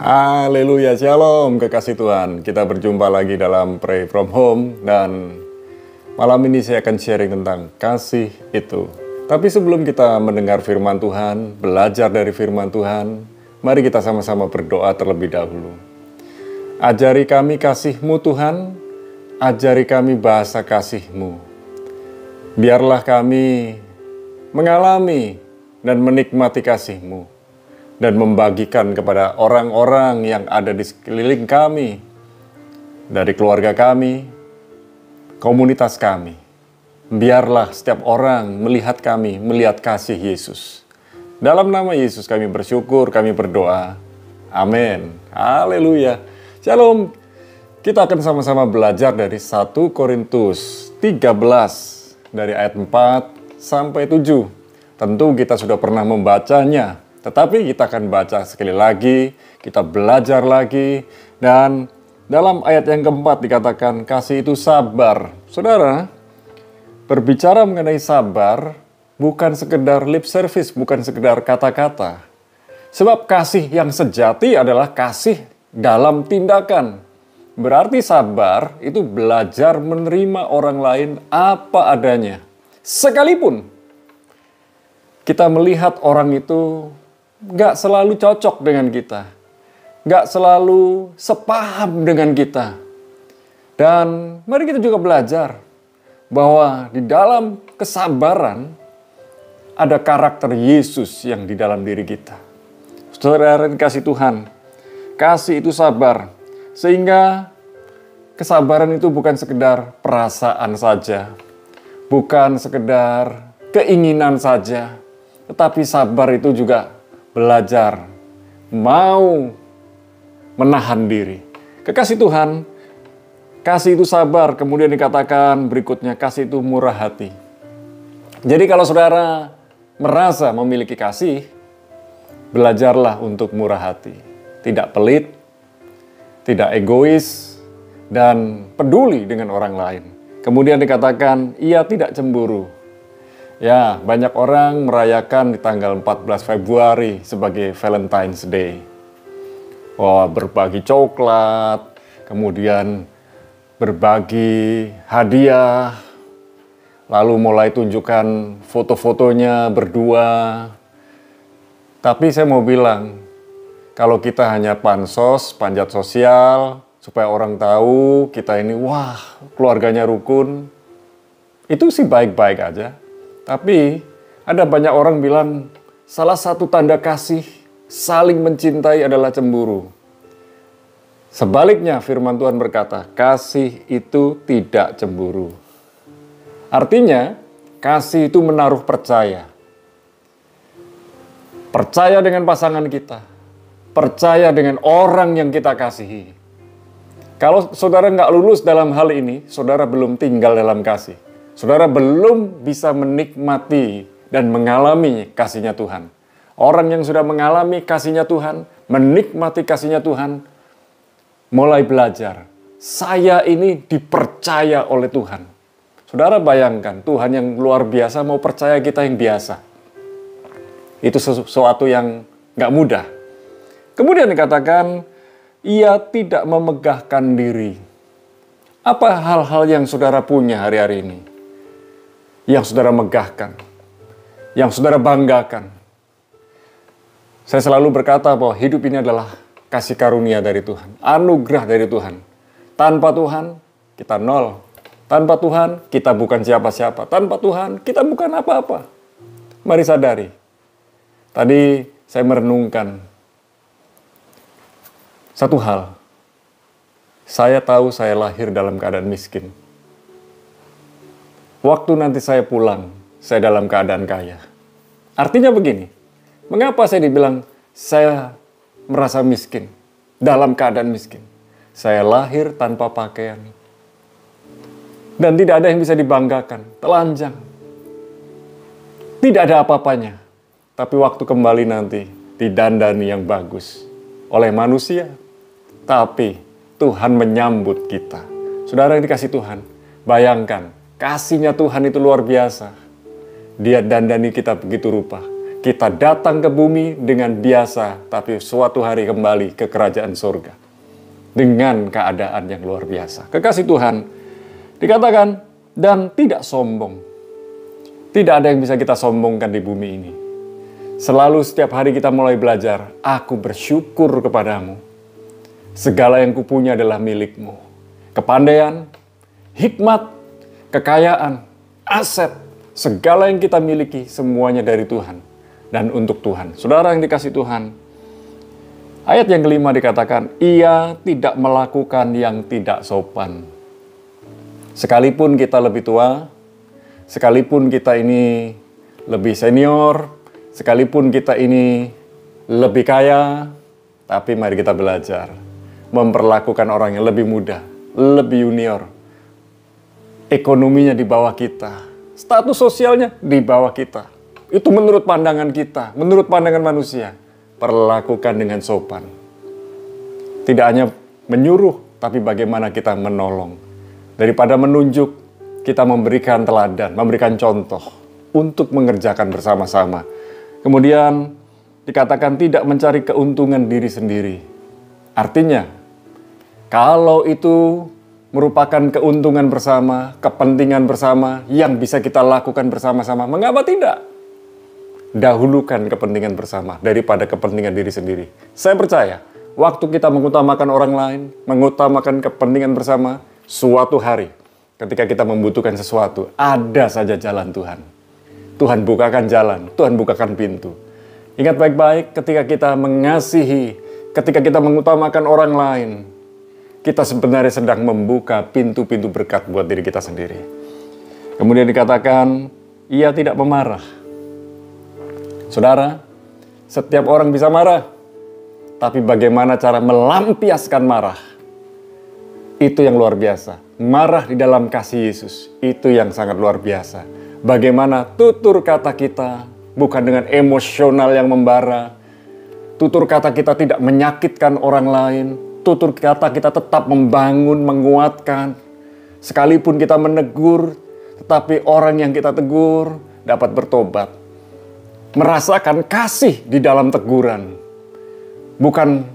Haleluya, shalom kekasih Tuhan. Kita berjumpa lagi dalam Pray From Home. Dan malam ini saya akan sharing tentang kasih itu. Tapi sebelum kita mendengar firman Tuhan, belajar dari firman Tuhan, mari kita sama-sama berdoa terlebih dahulu. Ajari kami kasih-Mu Tuhan, ajari kami bahasa kasih-Mu. Biarlah kami mengalami dan menikmati kasih-Mu dan membagikan kepada orang-orang yang ada di sekeliling kami, dari keluarga kami, komunitas kami. Biarlah setiap orang melihat kami, melihat kasih Yesus. Dalam nama Yesus kami bersyukur, kami berdoa. Amin. Haleluya. Shalom. Kita akan sama-sama belajar dari 1 Korintus 13 dari ayat 4 sampai 7. Tentu kita sudah pernah membacanya, tetapi kita akan baca sekali lagi, kita belajar lagi, dan dalam ayat yang keempat dikatakan kasih itu sabar. Saudara, berbicara mengenai sabar bukan sekedar lip service, bukan sekedar kata-kata. Sebab kasih yang sejati adalah kasih dalam tindakan. Berarti sabar itu belajar menerima orang lain apa adanya. Sekalipun kita melihat orang itu gak selalu cocok dengan kita, gak selalu sepaham dengan kita. Dan mari kita juga belajar bahwa di dalam kesabaran ada karakter Yesus yang di dalam diri kita. Saudara kasih Tuhan, kasih itu sabar, sehingga kesabaran itu bukan sekedar perasaan saja, bukan sekedar keinginan saja, tetapi sabar itu juga belajar, mau menahan diri. Kekasih Tuhan, kasih itu sabar, kemudian dikatakan berikutnya, kasih itu murah hati. Jadi kalau saudara merasa memiliki kasih, belajarlah untuk murah hati. Tidak pelit, tidak egois, dan peduli dengan orang lain. Kemudian dikatakan, ia tidak cemburu. Ya, banyak orang merayakan di tanggal 14 Februari sebagai Valentine's Day. Wah, berbagi coklat, kemudian berbagi hadiah, lalu mulai tunjukkan foto-fotonya berdua. Tapi saya mau bilang, kalau kita hanya pansos, panjat sosial, supaya orang tahu kita ini, wah, keluarganya rukun, itu sih baik-baik aja. Tapi ada banyak orang bilang salah satu tanda kasih saling mencintai adalah cemburu. Sebaliknya firman Tuhan berkata, kasih itu tidak cemburu. Artinya, kasih itu menaruh percaya. Percaya dengan pasangan kita. Percaya dengan orang yang kita kasihi. Kalau saudara nggak lulus dalam hal ini, saudara belum tinggal dalam kasih. Saudara belum bisa menikmati dan mengalami kasih-Nya Tuhan. Orang yang sudah mengalami kasih-Nya Tuhan, menikmati kasih-Nya Tuhan, mulai belajar. Saya ini dipercaya oleh Tuhan. Saudara bayangkan, Tuhan yang luar biasa mau percaya kita yang biasa. Itu sesuatu yang gak mudah. Kemudian dikatakan, ia tidak memegahkan diri. Apa hal-hal yang saudara punya hari-hari ini? Yang saudara megahkan, yang saudara banggakan. Saya selalu berkata bahwa hidup ini adalah kasih karunia dari Tuhan, anugerah dari Tuhan. Tanpa Tuhan, kita nol. Tanpa Tuhan, kita bukan siapa-siapa. Tanpa Tuhan, kita bukan apa-apa. Mari sadari. Tadi saya merenungkan satu hal. Saya tahu saya lahir dalam keadaan miskin. Waktu nanti saya pulang, saya dalam keadaan kaya. Artinya begini, mengapa saya dibilang saya merasa miskin, dalam keadaan miskin? Saya lahir tanpa pakaian. Dan tidak ada yang bisa dibanggakan, telanjang. Tidak ada apa-apanya. Tapi waktu kembali nanti, didandani yang bagus oleh manusia. Tapi Tuhan menyambut kita. Saudara yang dikasih Tuhan, bayangkan, kasih-Nya Tuhan itu luar biasa. Dia dandani kita begitu rupa. Kita datang ke bumi dengan biasa, tapi suatu hari kembali ke kerajaan surga. Dengan keadaan yang luar biasa. Kekasih Tuhan, dikatakan, dan tidak sombong. Tidak ada yang bisa kita sombongkan di bumi ini. Selalu setiap hari kita mulai belajar, aku bersyukur kepadamu. Segala yang kupunya adalah milikmu. Kepandaian, hikmat, kekayaan, aset, segala yang kita miliki semuanya dari Tuhan. Dan untuk Tuhan. Saudara yang dikasih Tuhan, ayat yang kelima dikatakan, ia tidak melakukan yang tidak sopan. Sekalipun kita lebih tua, sekalipun kita ini lebih senior, sekalipun kita ini lebih kaya, tapi mari kita belajar memperlakukan orang yang lebih muda, lebih junior, ekonominya di bawah kita, status sosialnya di bawah kita. Itu menurut pandangan kita, menurut pandangan manusia. Perlakukan dengan sopan. Tidak hanya menyuruh, tapi bagaimana kita menolong. Daripada menunjuk, kita memberikan teladan, memberikan contoh untuk mengerjakan bersama-sama. Kemudian dikatakan tidak mencari keuntungan diri sendiri. Artinya, kalau itu merupakan keuntungan bersama, kepentingan bersama yang bisa kita lakukan bersama-sama, mengapa tidak? Dahulukan kepentingan bersama daripada kepentingan diri sendiri. Saya percaya, waktu kita mengutamakan orang lain, mengutamakan kepentingan bersama, suatu hari ketika kita membutuhkan sesuatu, ada saja jalan Tuhan. Tuhan bukakan jalan, Tuhan bukakan pintu. Ingat baik-baik, ketika kita mengasihi, ketika kita mengutamakan orang lain, kita sebenarnya sedang membuka pintu-pintu berkat buat diri kita sendiri. Kemudian dikatakan, ia tidak memarah. Saudara, setiap orang bisa marah, tapi bagaimana cara melampiaskan marah? Itu yang luar biasa. Marah di dalam kasih Yesus, itu yang sangat luar biasa. Bagaimana tutur kata kita, bukan dengan emosional yang membara. Tutur kata kita tidak menyakitkan orang lain. Tutur kata kita tetap membangun, menguatkan. Sekalipun kita menegur, tetapi orang yang kita tegur dapat bertobat. Merasakan kasih di dalam teguran. Bukan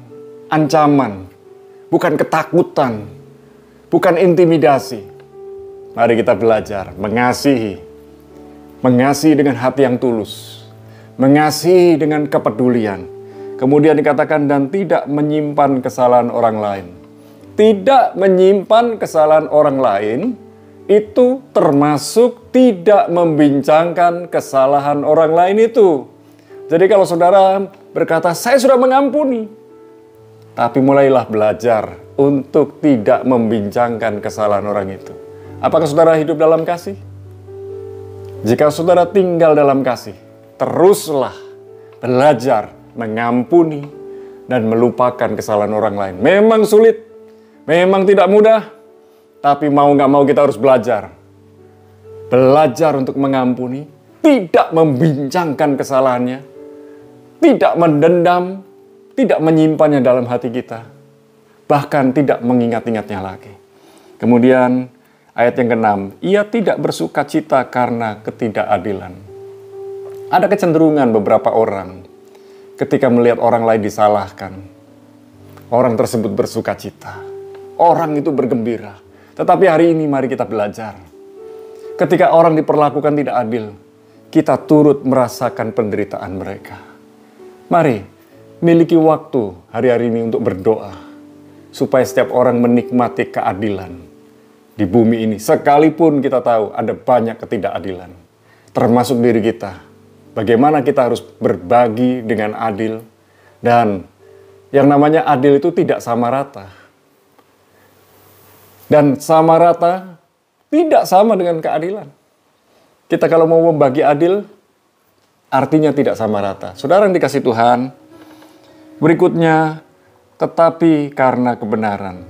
ancaman, bukan ketakutan, bukan intimidasi. Mari kita belajar mengasihi. Mengasihi dengan hati yang tulus. Mengasihi dengan kepedulian. Kemudian dikatakan dan tidak menyimpan kesalahan orang lain. Tidak menyimpan kesalahan orang lain itu termasuk tidak membincangkan kesalahan orang lain itu. Jadi kalau saudara berkata, saya sudah mengampuni. Tapi mulailah belajar untuk tidak membincangkan kesalahan orang itu. Apakah saudara hidup dalam kasih? Jika saudara tinggal dalam kasih, teruslah belajar mengampuni dan melupakan kesalahan orang lain. Memang sulit, memang tidak mudah. Tapi mau nggak mau kita harus belajar. Belajar untuk mengampuni, tidak membincangkan kesalahannya, tidak mendendam, tidak menyimpannya dalam hati kita, bahkan tidak mengingat-ingatnya lagi. Kemudian ayat yang ke-6, ia tidak bersuka cita karena ketidakadilan. Ada kecenderungan beberapa orang ketika melihat orang lain disalahkan, orang tersebut bersuka cita, orang itu bergembira. Tetapi hari ini mari kita belajar. Ketika orang diperlakukan tidak adil, kita turut merasakan penderitaan mereka. Mari, miliki waktu hari-hari ini untuk berdoa. Supaya setiap orang menikmati keadilan di bumi ini. Sekalipun kita tahu ada banyak ketidakadilan. Termasuk diri kita. Bagaimana kita harus berbagi dengan adil. Dan yang namanya adil itu tidak sama rata. Dan sama rata tidak sama dengan keadilan. Kita kalau mau membagi adil, artinya tidak sama rata. Saudara yang dikasih Tuhan, berikutnya, tetapi karena kebenaran.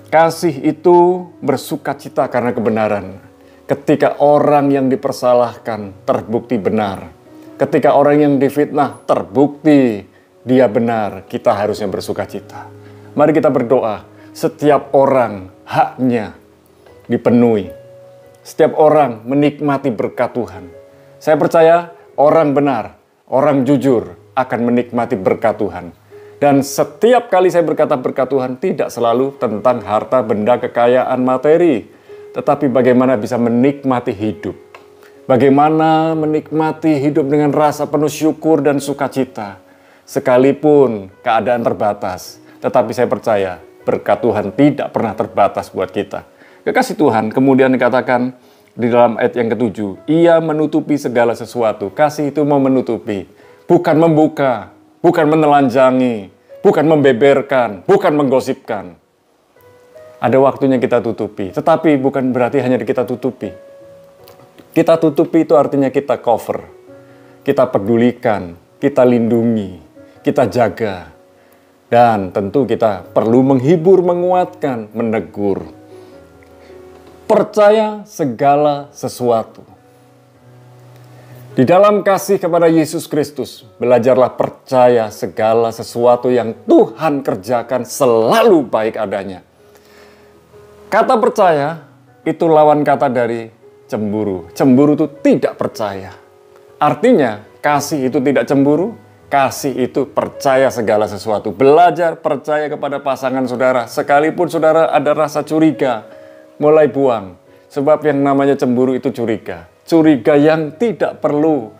Kasih itu bersuka cita karena kebenaran. Ketika orang yang dipersalahkan terbukti benar. Ketika orang yang difitnah terbukti dia benar, kita harusnya bersuka cita. Mari kita berdoa. Setiap orang haknya dipenuhi. Setiap orang menikmati berkat Tuhan. Saya percaya orang benar, orang jujur akan menikmati berkat Tuhan. Dan setiap kali saya berkata berkat Tuhan, tidak selalu tentang harta, benda, kekayaan, materi, tetapi bagaimana bisa menikmati hidup. Bagaimana menikmati hidup dengan rasa penuh syukur dan sukacita. Sekalipun keadaan terbatas, tetapi saya percaya berkat Tuhan tidak pernah terbatas buat kita. Kekasih Tuhan kemudian dikatakan di dalam ayat yang ke-7, Ia menutupi segala sesuatu. Kasih itu mau menutupi, bukan membuka, bukan menelanjangi, bukan membeberkan, bukan menggosipkan. Ada waktunya kita tutupi, tetapi bukan berarti hanya kita tutupi. Kita tutupi itu artinya kita cover, kita pedulikan, kita lindungi, kita jaga. Dan tentu kita perlu menghibur, menguatkan, menegur. Percaya segala sesuatu. Di dalam kasih kepada Yesus Kristus, belajarlah percaya segala sesuatu yang Tuhan kerjakan selalu baik adanya. Kata percaya itu lawan kata dari cemburu. Cemburu itu tidak percaya. Artinya kasih itu tidak cemburu, kasih itu percaya segala sesuatu. Belajar percaya kepada pasangan saudara, sekalipun saudara ada rasa curiga, mulai buang. Sebab yang namanya cemburu itu curiga. Curiga yang tidak perlu,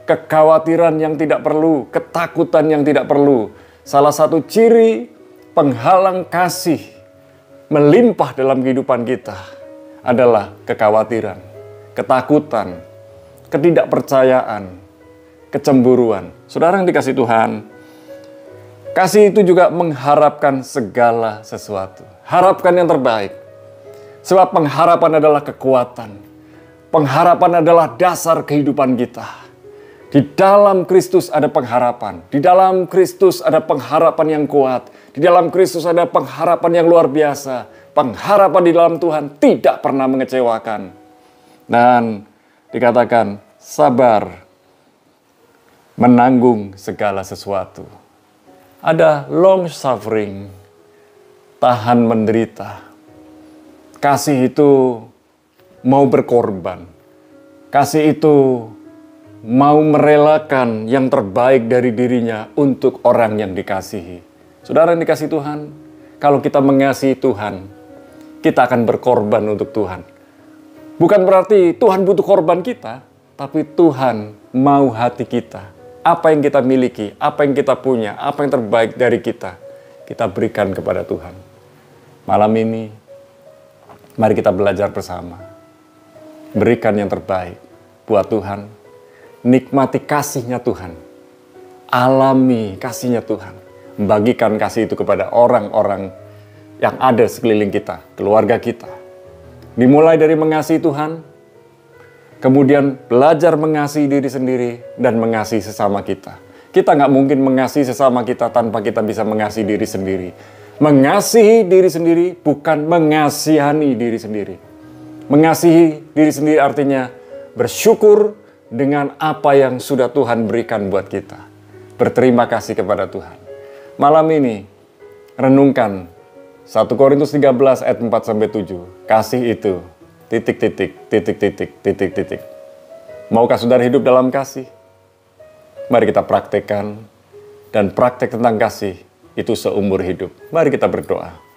kekhawatiran yang tidak perlu, ketakutan yang tidak perlu. Salah satu ciri penghalang kasih melimpah dalam kehidupan kita adalah kekhawatiran, ketakutan, ketidakpercayaan, kecemburuan. Saudara yang dikasih Tuhan, kasih itu juga mengharapkan segala sesuatu. Harapkan yang terbaik. Sebab pengharapan adalah kekuatan. Pengharapan adalah dasar kehidupan kita. Di dalam Kristus ada pengharapan. Di dalam Kristus ada pengharapan yang kuat. Di dalam Kristus ada pengharapan yang luar biasa. Pengharapan di dalam Tuhan tidak pernah mengecewakan. Dan dikatakan sabar menanggung segala sesuatu. Ada long suffering, tahan menderita. Kasih itu mau berkorban. Kasih itu mau merelakan yang terbaik dari dirinya untuk orang yang dikasihi. Saudara yang dikasihi Tuhan, kalau kita mengasihi Tuhan, kita akan berkorban untuk Tuhan. Bukan berarti Tuhan butuh korban kita, tapi Tuhan mau hati kita. Apa yang kita miliki, apa yang kita punya, apa yang terbaik dari kita berikan kepada Tuhan. Malam ini, mari kita belajar bersama. Berikan yang terbaik buat Tuhan. Nikmati kasihnya Tuhan. Alami kasihnya Tuhan. Bagikan kasih itu kepada orang-orang yang ada sekeliling kita, keluarga kita. Dimulai dari mengasihi Tuhan, kemudian belajar mengasihi diri sendiri dan mengasihi sesama kita. Kita nggak mungkin mengasihi sesama kita tanpa kita bisa mengasihi diri sendiri. Mengasihi diri sendiri bukan mengasihani diri sendiri. Mengasihi diri sendiri artinya bersyukur dengan apa yang sudah Tuhan berikan buat kita. Berterima kasih kepada Tuhan. Malam ini, renungkan 1 Korintus 13 ayat 4-7. Kasih itu, titik. Maukah saudara hidup dalam kasih? Mari kita praktekkan. Dan praktek tentang kasih itu seumur hidup. Mari kita berdoa.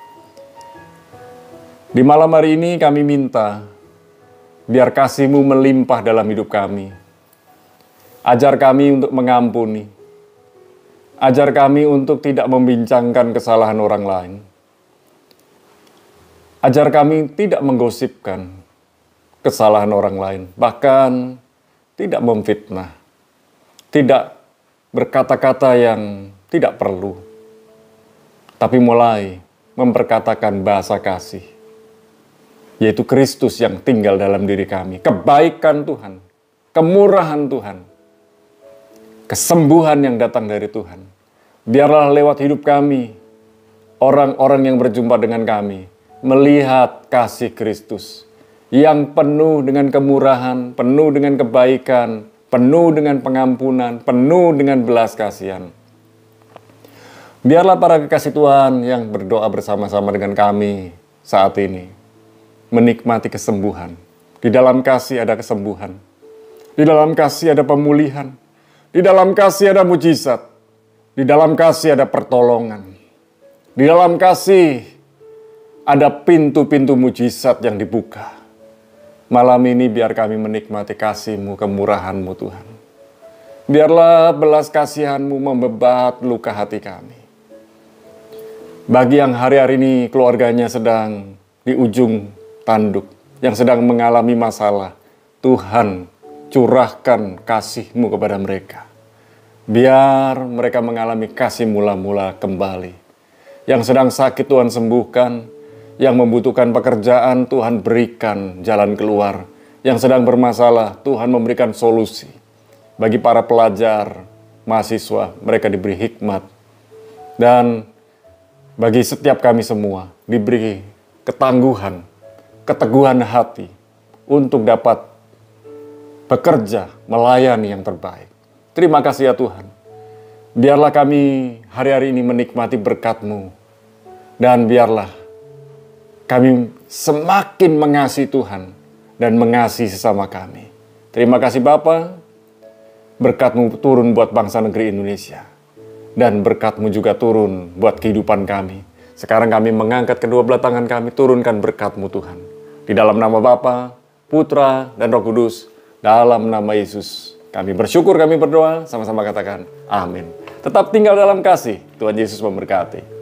Di malam hari ini kami minta, biar kasih-Mu melimpah dalam hidup kami. Ajar kami untuk mengampuni. Ajar kami untuk tidak membincangkan kesalahan orang lain. Ajar kami tidak menggosipkan kesalahan orang lain. Bahkan tidak memfitnah. Tidak berkata-kata yang tidak perlu. Tapi mulai memperkatakan bahasa kasih. Yaitu Kristus yang tinggal dalam diri kami. Kebaikan Tuhan. Kemurahan Tuhan. Kesembuhan yang datang dari Tuhan. Biarlah lewat hidup kami, orang-orang yang berjumpa dengan kami, melihat kasih Kristus. Yang penuh dengan kemurahan, penuh dengan kebaikan, penuh dengan pengampunan, penuh dengan belas kasihan. Biarlah para kekasih Tuhan yang berdoa bersama-sama dengan kami saat ini menikmati kesembuhan. Di dalam kasih ada kesembuhan. Di dalam kasih ada pemulihan. Di dalam kasih ada mujizat. Di dalam kasih ada pertolongan. Di dalam kasih ada pintu-pintu mujizat yang dibuka. Malam ini biar kami menikmati kasih-Mu, kemurahan-Mu Tuhan. Biarlah belas kasihan-Mu membebat luka hati kami. Bagi yang hari-hari ini keluarganya sedang di ujung tanduk, yang sedang mengalami masalah, Tuhan curahkan kasih-Mu kepada mereka. Biar mereka mengalami kasih mula-mula kembali. Yang sedang sakit Tuhan sembuhkan, yang membutuhkan pekerjaan Tuhan berikan jalan keluar, yang sedang bermasalah Tuhan memberikan solusi. Bagi para pelajar, mahasiswa, mereka diberi hikmat. Dan bagi setiap kami semua diberi ketangguhan, keteguhan hati untuk dapat bekerja, melayani yang terbaik. Terima kasih ya Tuhan. Biarlah kami hari-hari ini menikmati berkat-Mu. Dan biarlah kami semakin mengasihi Tuhan dan mengasihi sesama kami. Terima kasih Bapa. Berkat-Mu turun buat bangsa negeri Indonesia. Dan berkat-Mu juga turun buat kehidupan kami. Sekarang kami mengangkat kedua belah tangan kami, turunkan berkat-Mu Tuhan. Di dalam nama Bapa, Putra, dan Roh Kudus, dalam nama Yesus. Kami bersyukur, kami berdoa, sama-sama katakan amin. Tetap tinggal dalam kasih, Tuhan Yesus memberkati.